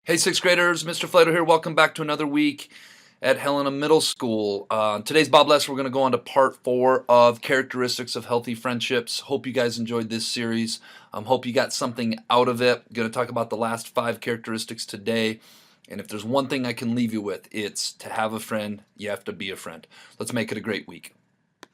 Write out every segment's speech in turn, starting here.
Hey, sixth graders, Mr. Flato here. Welcome back to another week at Helena Middle School. Today's Bob Lesser. We're going to go on to part 4 of Characteristics of Healthy Friendships. Hope you guys enjoyed this series. Hope you got something out of it. I'm going to talk about the last 5 characteristics today. And if there's one thing I can leave you with, it's to have a friend, you have to be a friend. Let's make it a great week.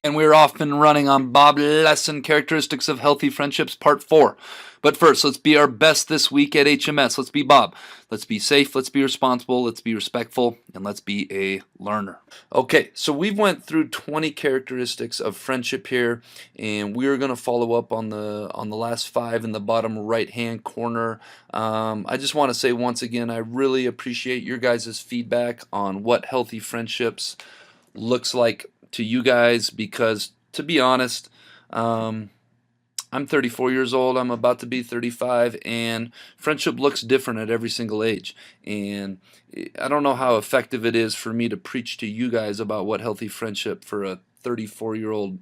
And we're off and running on Bob Lesson, Characteristics of Healthy Friendships, Part 4. But first, let's be our best this week at HMS. Let's be Bob. Let's be safe, let's be responsible, let's be respectful, and let's be a learner. Okay, so we've went through 20 characteristics of friendship here, and we're going to follow up on the last 5 in the bottom right-hand corner. I just want to say once again, I really appreciate your guys' feedback on what healthy friendships looks like to you guys, because to be honest, I'm 34 years old, I'm about to be 35, and friendship looks different at every single age. And I don't know how effective it is for me to preach to you guys about what healthy friendship for a 34-year-old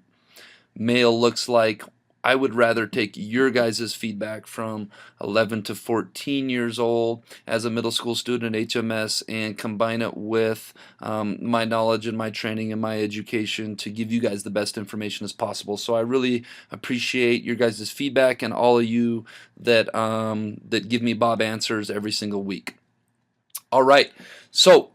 male looks like. I would rather take your guys' feedback from 11 to 14 years old as a middle school student at HMS and combine it with my knowledge and my training and my education to give you guys the best information as possible. So I really appreciate your guys' feedback and all of you that that give me Bob answers every single week. All right, so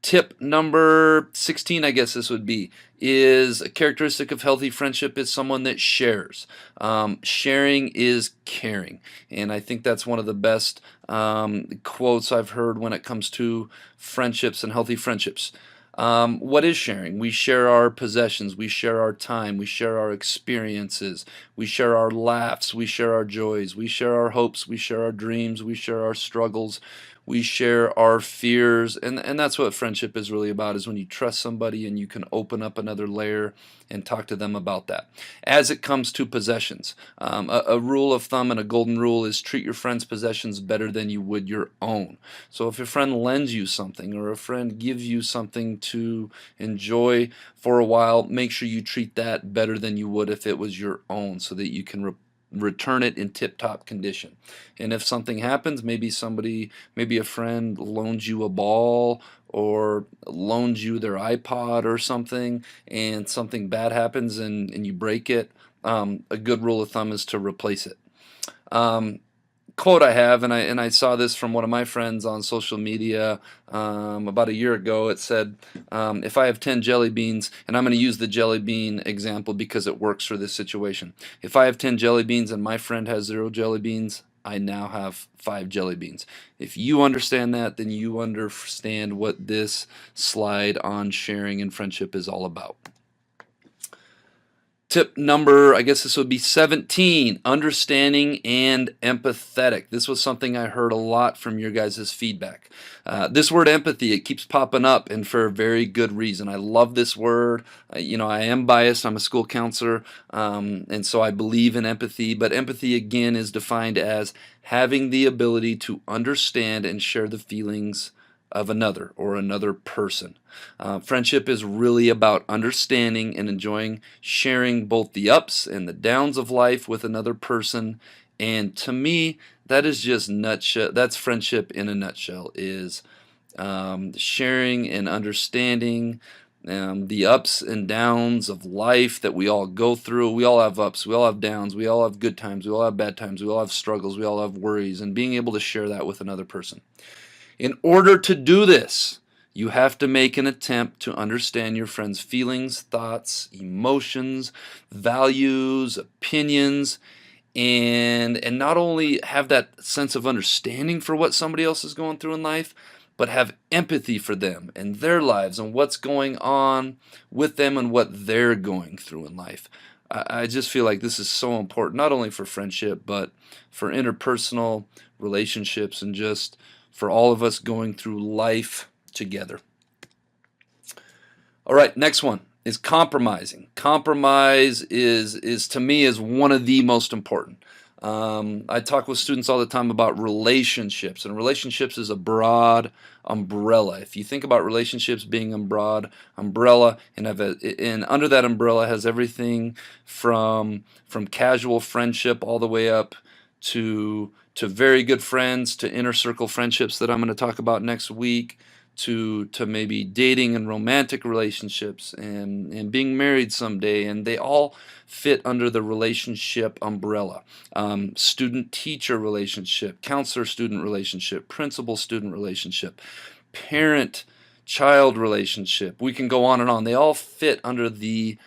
tip number 16, I guess this would be, is a characteristic of healthy friendship is someone that shares. Sharing is caring, and I think that's one of the best quotes I've heard when it comes to friendships and healthy friendships. What is sharing? We share our possessions, we share our time, we share our experiences, we share our laughs, we share our joys, we share our hopes, we share our dreams, we share our struggles, we share our fears, and that's what friendship is really about, is when you trust somebody and you can open up another layer and talk to them about that. As it comes to possessions, a rule of thumb and a golden rule is treat your friend's possessions better than you would your own. So if a friend lends you something or a friend gives you something to enjoy for a while, make sure you treat that better than you would if it was your own, so that you can return it in tip-top condition. And if something happens, maybe a friend loans you a ball or loans you their iPod or something, and something bad happens and you break it, a good rule of thumb is to replace it. Quote I have, and I saw this from one of my friends on social media about a year ago. It said, if I have 10 jelly beans, and I'm going to use the jelly bean example because it works for this situation. If I have 10 jelly beans and my friend has 0 jelly beans, I now have 5 jelly beans. If you understand that, then you understand what this slide on sharing and friendship is all about. Tip number, I guess this would be 17, understanding and empathetic. This was something I heard a lot from your guys' feedback. This word empathy, it keeps popping up, and for a very good reason. I love this word. You know, I am biased. I'm a school counselor, and so I believe in empathy. But empathy, again, is defined as having the ability to understand and share the feelings of another or another person. Friendship is really about understanding and enjoying sharing both the ups and the downs of life with another person. And to me, that is just that's friendship in a nutshell, is sharing and understanding the ups and downs of life that we all go through. We all have ups, we all have downs, we all have good times, we all have bad times, we all have struggles, we all have worries, and being able to share that with another person. In order to do this, you have to make an attempt to understand your friend's feelings, thoughts, emotions, values, opinions, and not only have that sense of understanding for what somebody else is going through in life, but have empathy for them and their lives and what's going on with them and what they're going through in life. I just feel like this is so important, not only for friendship, but for interpersonal relationships and just for all of us going through life together. All right, next one is compromising. Compromise is to me is one of the most important. I talk with students all the time about relationships, and relationships is a broad umbrella. If you think about relationships being a broad umbrella, and under that umbrella has everything from casual friendship all the way up to very good friends, to inner circle friendships that I'm going to talk about next week, to maybe dating and romantic relationships and being married someday, and they all fit under the relationship umbrella. Student-teacher relationship, counselor-student relationship, principal-student relationship, parent-child relationship. We can go on and on. They all fit under the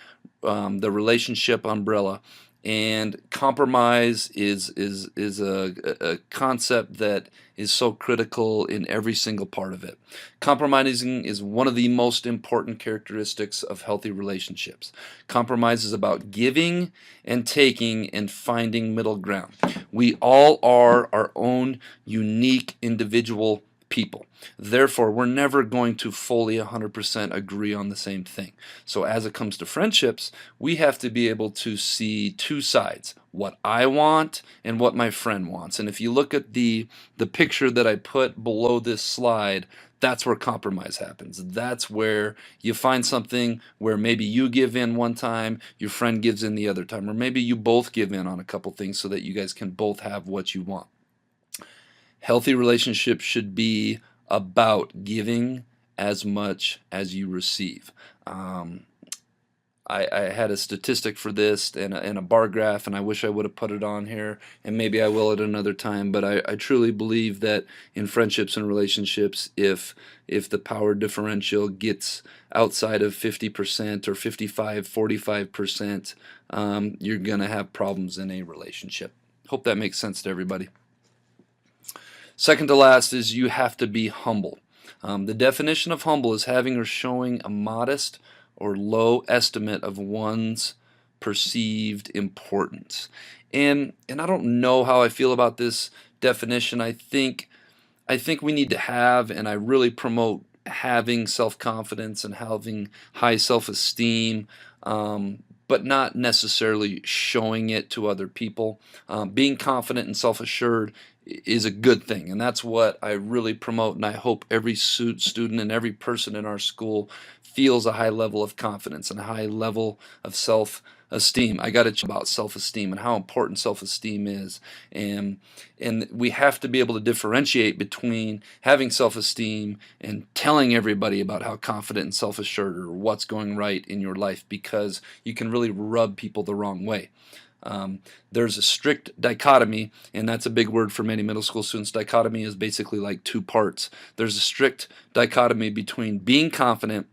relationship umbrella. And compromise is a concept that is so critical in every single part of it. Compromising is one of the most important characteristics of healthy relationships. Compromise is about giving and taking and finding middle ground. We all are our own unique individual people. Therefore, we're never going to fully 100% agree on the same thing. So as it comes to friendships, we have to be able to see two sides, what I want and what my friend wants. And if you look at the picture that I put below this slide, that's where compromise happens. That's where you find something where maybe you give in one time, your friend gives in the other time, or maybe you both give in on a couple things so that you guys can both have what you want. Healthy relationships should be about giving as much as you receive. I had a statistic for this and a bar graph, and I wish I would have put it on here, and maybe I will at another time, but I truly believe that in friendships and relationships, if the power differential gets outside of 50% or 55-45%, you're going to have problems in a relationship. Hope that makes sense to everybody. Second to last is you have to be humble. The definition of humble is having or showing a modest or low estimate of one's perceived importance. And I don't know how I feel about this definition. I think we need to have, and I really promote having self-confidence and having high self-esteem, but not necessarily showing it to other people. Being confident and self-assured is a good thing, and that's what I really promote, and I hope every student and every person in our school feels a high level of confidence and a high level of self-esteem. I got to talk about self-esteem and how important self-esteem is, and we have to be able to differentiate between having self-esteem and telling everybody about how confident and self-assured or what's going right in your life, because you can really rub people the wrong way. There's a strict dichotomy, and that's a big word for many middle school students. Dichotomy is basically like two parts. There's a strict dichotomy between being confident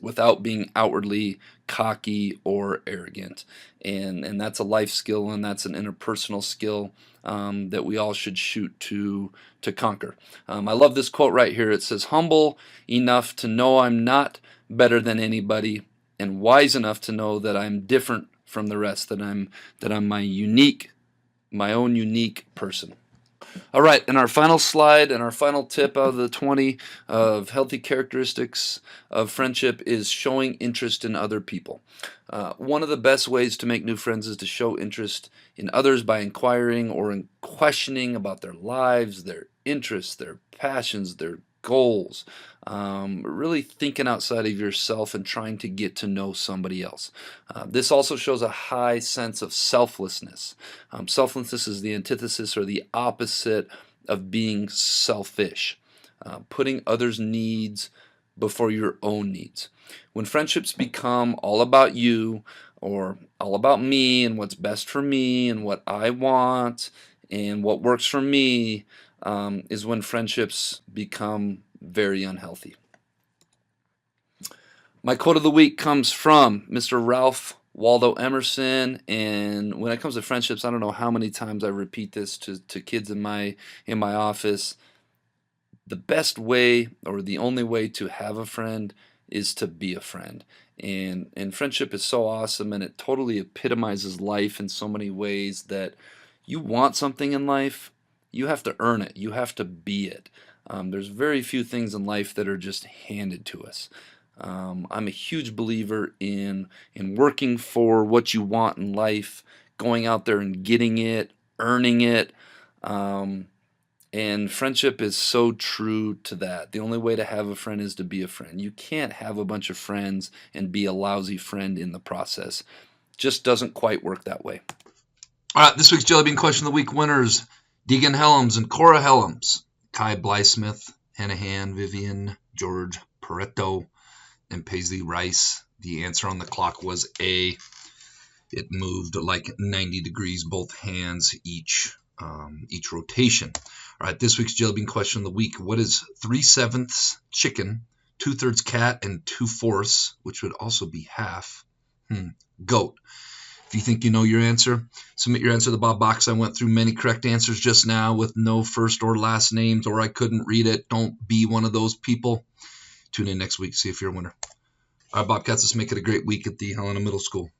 without being outwardly cocky or arrogant, and that's a life skill, and that's an interpersonal skill that we all should shoot to conquer. I love this quote right here. It says, "Humble enough to know I'm not better than anybody, and wise enough to know that I'm different from the rest, that I'm my own unique person." All right, and our final slide and our final tip out of the 20 of healthy characteristics of friendship is showing interest in other people. One of the best ways to make new friends is to show interest in others by inquiring or in questioning about their lives, their interests, their passions, their goals. Really thinking outside of yourself and trying to get to know somebody else. This also shows a high sense of selflessness. Selflessness is the antithesis or the opposite of being selfish. Putting others' needs before your own needs. When friendships become all about you or all about me and what's best for me and what I want and what works for me, is when friendships become very unhealthy. My quote of the week comes from Mr. Ralph Waldo Emerson, and when it comes to friendships, I don't know how many times I repeat this to kids in my office. The best way, or the only way to have a friend, is to be a friend. And friendship is so awesome, and it totally epitomizes life in so many ways that you want something in life, you have to earn it. You have to be it. There's very few things in life that are just handed to us. I'm a huge believer in working for what you want in life, going out there and getting it, earning it. And friendship is so true to that. The only way to have a friend is to be a friend. You can't have a bunch of friends and be a lousy friend in the process. Just doesn't quite work that way. All right, this week's Jelly Bean Question of the Week winners, Deegan Helms and Cora Helms, Kai Blyesmith, Hanahan, Vivian, George Pareto, and Paisley Rice. The answer on the clock was A. It moved like 90 degrees, both hands, each rotation. All right, this week's Jelly Bean Question of the Week. What is 3/7 chicken, 2/3 cat, and 2/4, which would also be half, goat? If you think you know your answer, submit your answer to the Bob box. I went through many correct answers just now with no first or last names, or I couldn't read it. Don't be one of those people. Tune in next week, see if you're a winner. All right, Bobcats, let's make it a great week at the Helena Middle School.